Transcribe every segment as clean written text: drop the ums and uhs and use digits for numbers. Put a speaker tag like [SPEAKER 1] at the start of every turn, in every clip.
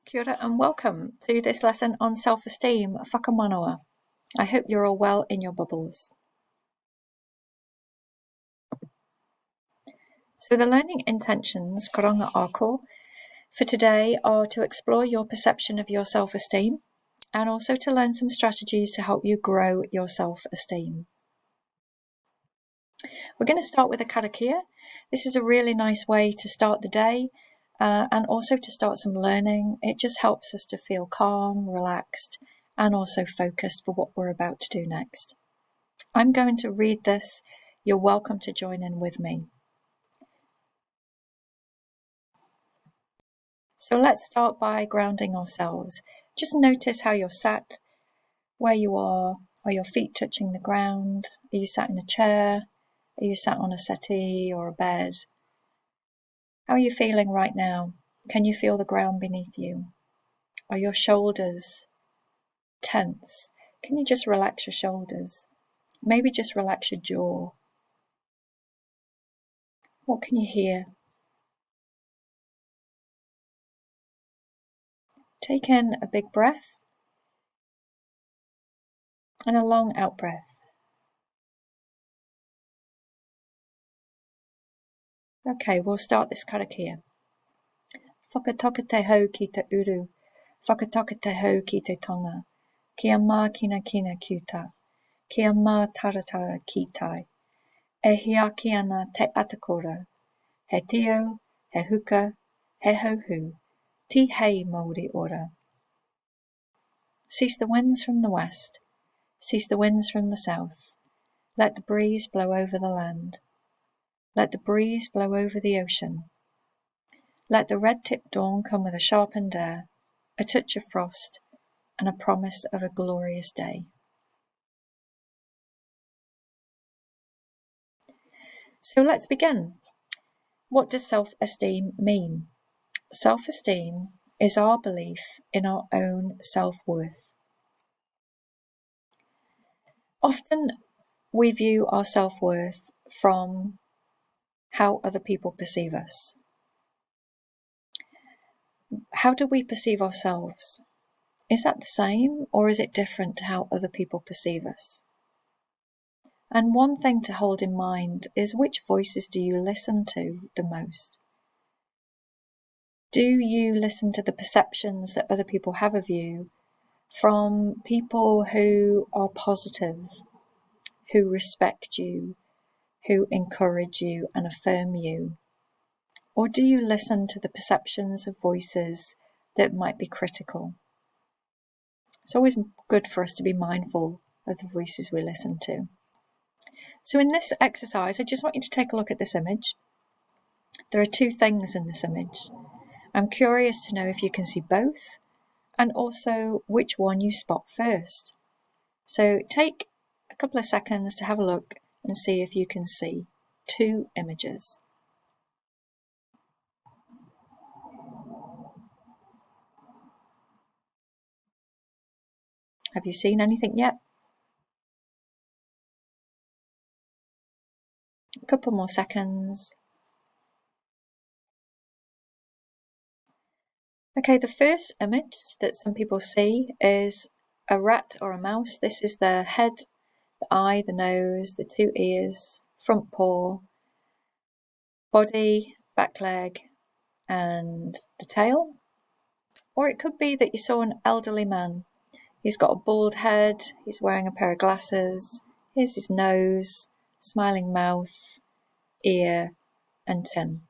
[SPEAKER 1] Kia ora and welcome to this lesson on self-esteem, whakamanawa. I hope you're all well in your bubbles. So the learning intentions, Karanga Ako, for today are to explore your perception of your self-esteem and also to learn some strategies to help you grow your self-esteem. We're going to start with a karakia. This is a really nice way to start the day and also to start some learning. It just helps us to feel calm, relaxed, and also focused for what we're about to do next. I'm going to read this. You're welcome to join in with me. So let's start by grounding ourselves. Just notice how you're sat, where you are. Are your feet touching the ground? Are you sat in a chair? Are you sat on a settee or a bed? How are you feeling right now? Can you feel the ground beneath you? Are your shoulders tense? Can you just relax your shoulders? Maybe just relax your jaw. What can you hear? Take in a big breath and a long out breath. Okay, we'll start this karakia. Whakatoka te hau ki te uru, whakatoka te hau ki te tonga, kia mā kina kina kiuta, kia mā taratara ki tai. E hiaki ana te atakora, he tio, he huka, he hauhu, ti hei Māori ora. Cease the winds from the west, cease the winds from the south. Let the breeze blow over the land. Let the breeze blow over the ocean. Let the red-tipped dawn come with a sharpened air, a touch of frost, and a promise of a glorious day. So let's begin. What does self-esteem mean? Self-esteem is our belief in our own self-worth. Often we view our self-worth from how other people perceive us. How do we perceive ourselves? Is that the same, or is it different to how other people perceive us? And one thing to hold in mind is, which voices do you listen to the most? Do you listen to the perceptions that other people have of you from people who are positive, who respect you, who encourage you and affirm you? Or do you listen to the perceptions of voices that might be critical? It's always good for us to be mindful of the voices we listen to. So in this exercise, I just want you to take a look at this image. There are two things in this image. I'm curious to know if you can see both and also which one you spot first. So take a couple of seconds to have a look and see if you can see two images. Have you seen anything yet? A couple more seconds. Okay, the first image that some people see is a rat or a mouse. This is the head, the eye, the nose, the two ears, front paw, body, back leg, and the tail. Or it could be that you saw an elderly man. He's got a bald head, he's wearing a pair of glasses, here's his nose, smiling mouth, ear, and chin.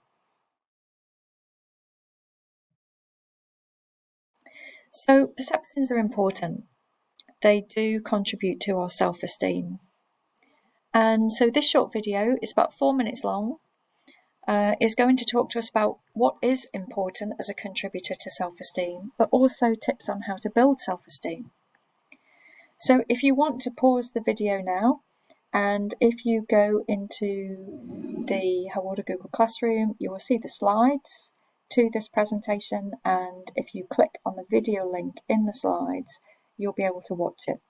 [SPEAKER 1] So perceptions are important. They do contribute to our self-esteem. And so this short video is about 4 minutes long, is going to talk to us about what is important as a contributor to self-esteem, but also tips on how to build self-esteem. So if you want to pause the video now, and if you go into the Hawara Google Classroom, you will see the slides to this presentation, and if you click on the video link in the slides, you'll be able to watch it.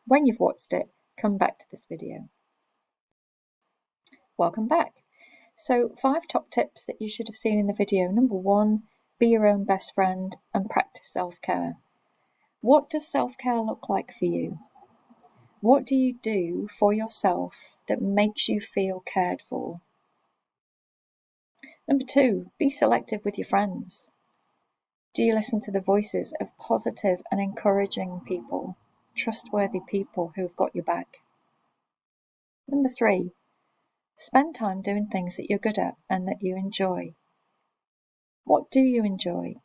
[SPEAKER 1] When you've watched it, come back to this video. Welcome back. So 5 top tips that you should have seen in the video. Number 1, be your own best friend, and practice self-care. What does self-care look like for you? What do you do for yourself that makes you feel cared for? Number 2, be selective with your friends. Do you listen to the voices of positive and encouraging people, trustworthy people who've got your back? Number 3, spend time doing things that you're good at and that you enjoy. What do you enjoy?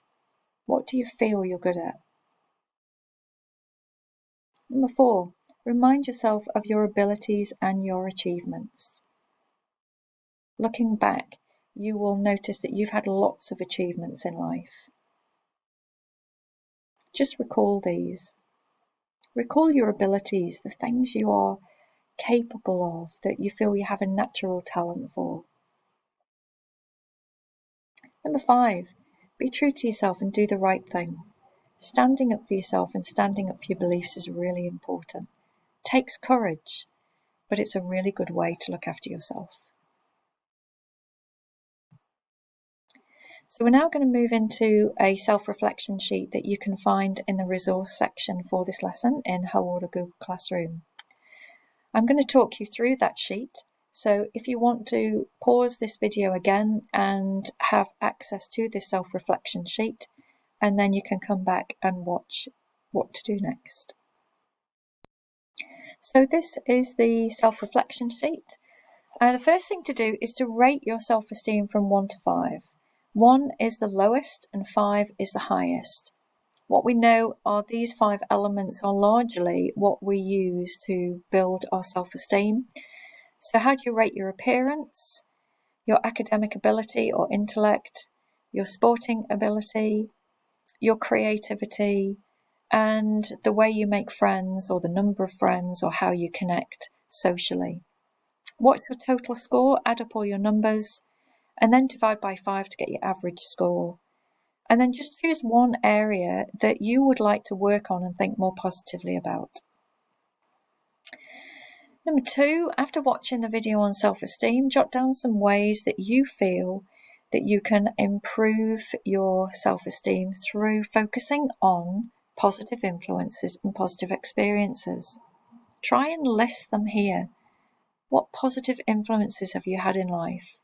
[SPEAKER 1] What do you feel you're good at? Number 4, remind yourself of your abilities and your achievements. Looking back, you will notice that you've had lots of achievements in life. Just recall these. Recall your abilities, the things you are capable of, that you feel you have a natural talent for. Number 5, be true to yourself and do the right thing. Standing up for yourself and standing up for your beliefs is really important. It takes courage, but it's a really good way to look after yourself. So we're now going to move into a self-reflection sheet that you can find in the resource section for this lesson in How Order Google Classroom. I'm going to talk you through that sheet. So if you want to pause this video again and have access to this self-reflection sheet, and then you can come back and watch what to do next. So this is the self-reflection sheet. The first thing to do is to rate your self-esteem from 1 to 5. 1 is the lowest and 5 is the highest. What we know are these 5 elements are largely what we use to build our self-esteem. So how do you rate your appearance, your academic ability or intellect, your sporting ability, your creativity, and the way you make friends or the number of friends or how you connect socially? What's your total score? Add up all your numbers and then divide by 5 to get your average score. And then just choose one area that you would like to work on and think more positively about. Number 2, after watching the video on self-esteem, jot down some ways that you feel that you can improve your self-esteem through focusing on positive influences and positive experiences. Try and list them here. What positive influences have you had in life?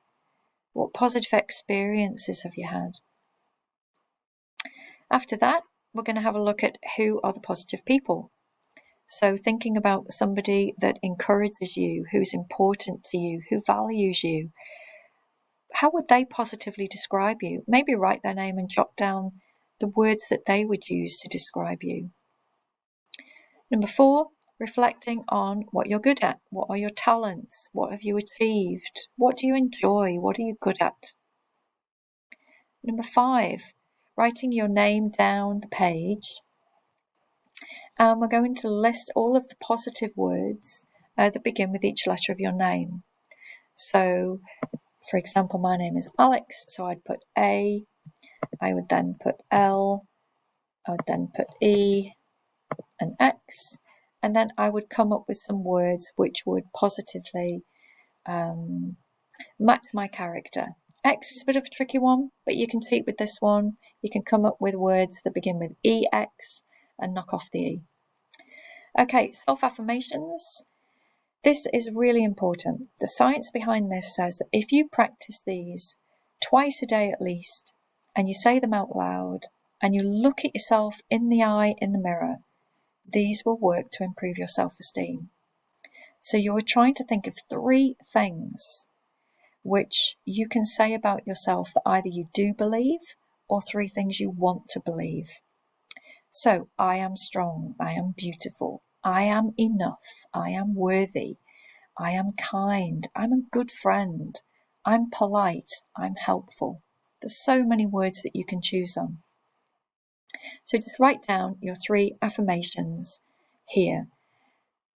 [SPEAKER 1] What positive experiences have you had? After that, we're going to have a look at who are the positive people. So thinking about somebody that encourages you, who's important to you, who values you. How would they positively describe you? Maybe write their name and jot down the words that they would use to describe you. Number 4, reflecting on what you're good at. What are your talents? What have you achieved? What do you enjoy? What are you good at? Number 5, writing your name down the page. And we're going to list all of the positive words that begin with each letter of your name. So, for example, my name is Alex, so I'd put A, I would then put L, I would then put E and X, and then I would come up with some words which would positively match my character. X is a bit of a tricky one, but you can cheat with this one. You can come up with words that begin with EX and knock off the E. Okay, self-affirmations. This is really important. The science behind this says that if you practice these twice a day at least, and you say them out loud, and you look at yourself in the eye in the mirror, these will work to improve your self-esteem. So you're trying to think of 3 things which you can say about yourself that either you do believe or 3 things you want to believe. So, I am strong, I am beautiful, I am enough, I am worthy, I am kind, I'm a good friend, I'm polite, I'm helpful. There's so many words that you can choose on. So just write down your 3 affirmations here.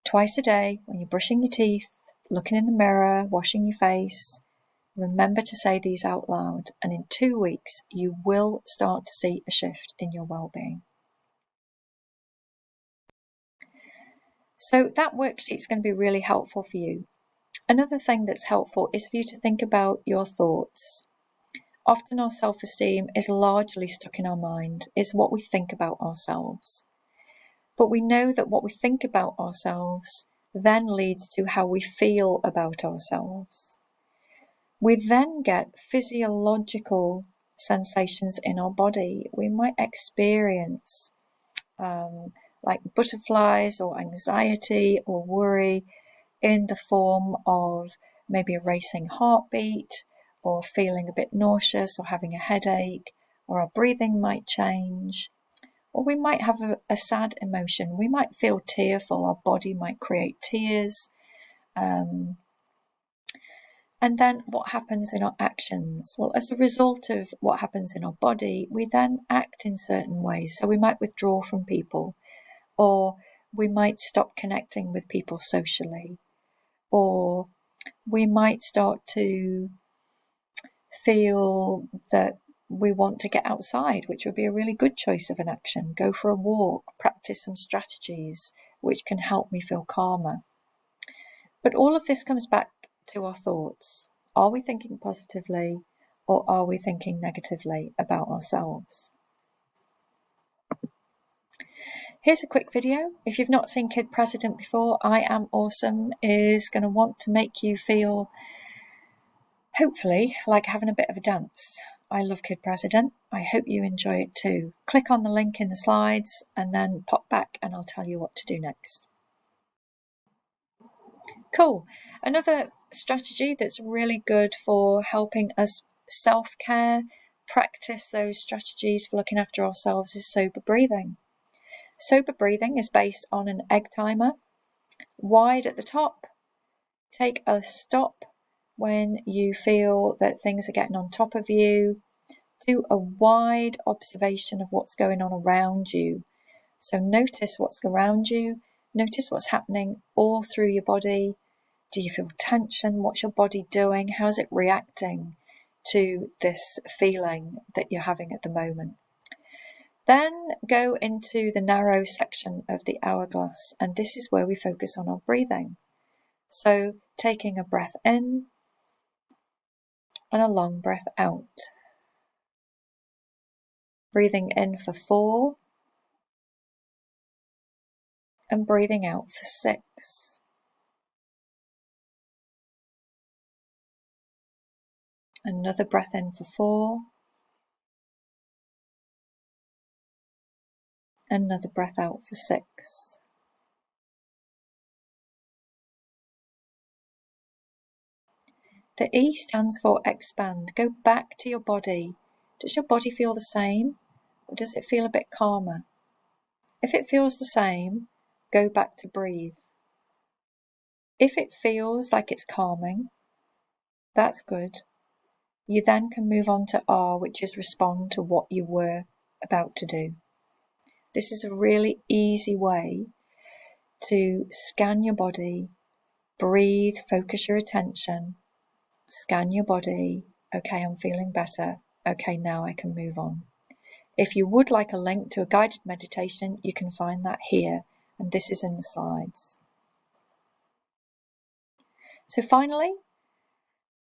[SPEAKER 1] Twice a day, when you're brushing your teeth, looking in the mirror, washing your face, remember to say these out loud, and in 2 weeks, you will start to see a shift in your well-being. So that worksheet is going to be really helpful for you. Another thing that's helpful is for you to think about your thoughts. Often our self-esteem is largely stuck in our mind, is what we think about ourselves. But we know that what we think about ourselves then leads to how we feel about ourselves. We then get physiological sensations in our body. We might experience like butterflies or anxiety or worry in the form of maybe a racing heartbeat or feeling a bit nauseous or having a headache, or our breathing might change. Or we might have a sad emotion. We might feel tearful. Our body might create tears. And then what happens in our actions? Well, as a result of what happens in our body, we then act in certain ways. So we might withdraw from people, or we might stop connecting with people socially, or we might start to feel that we want to get outside, which would be a really good choice of an action. Go for a walk, practice some strategies which can help me feel calmer. But all of this comes back to our thoughts. Are we thinking positively, or are we thinking negatively about ourselves? Here's a quick video. If you've not seen Kid President before, I Am Awesome is going to want to make you feel, hopefully, like having a bit of a dance. I love Kid President. I hope you enjoy it too. Click on the link in the slides and then pop back and I'll tell you what to do next. Cool. Another strategy that's really good for helping us self-care, practice those strategies for looking after ourselves, is sober breathing. Sober breathing is based on an egg timer, wide at the top. Take a stop when you feel that things are getting on top of you. Do a wide observation of what's going on around you. So notice what's around you. Notice what's happening all through your body. Do you feel tension? What's your body doing? How's it reacting to this feeling that you're having at the moment? Then go into the narrow section of the hourglass, and this is where we focus on our breathing. So taking a breath in and a long breath out. Breathing in for 4 and breathing out for 6. Another breath in for 4. Another breath out for 6. The E stands for expand. Go back to your body. Does your body feel the same, or does it feel a bit calmer? If it feels the same, go back to breathe. If it feels like it's calming, that's good. You then can move on to R, which is respond to what you were about to do. This is a really easy way to scan your body, breathe, focus your attention, scan your body. Okay, I'm feeling better. Okay, now I can move on. If you would like a link to a guided meditation, you can find that here, and this is in the slides. So finally,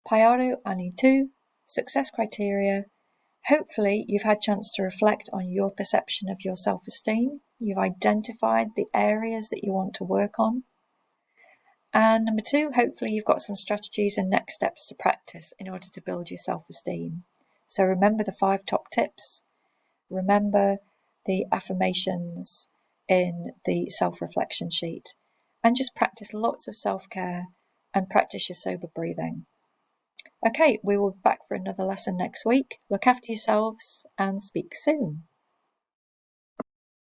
[SPEAKER 1] Payaro Ani 2, success criteria. Hopefully you've had a chance to reflect on your perception of your self-esteem. You've identified the areas that you want to work on. And number 2, hopefully you've got some strategies and next steps to practice in order to build your self-esteem. So remember the 5 top tips. Remember the affirmations in the self-reflection sheet. And just practice lots of self-care and practice your sober breathing. Okay, we will be back for another lesson next week. Look after yourselves and speak soon.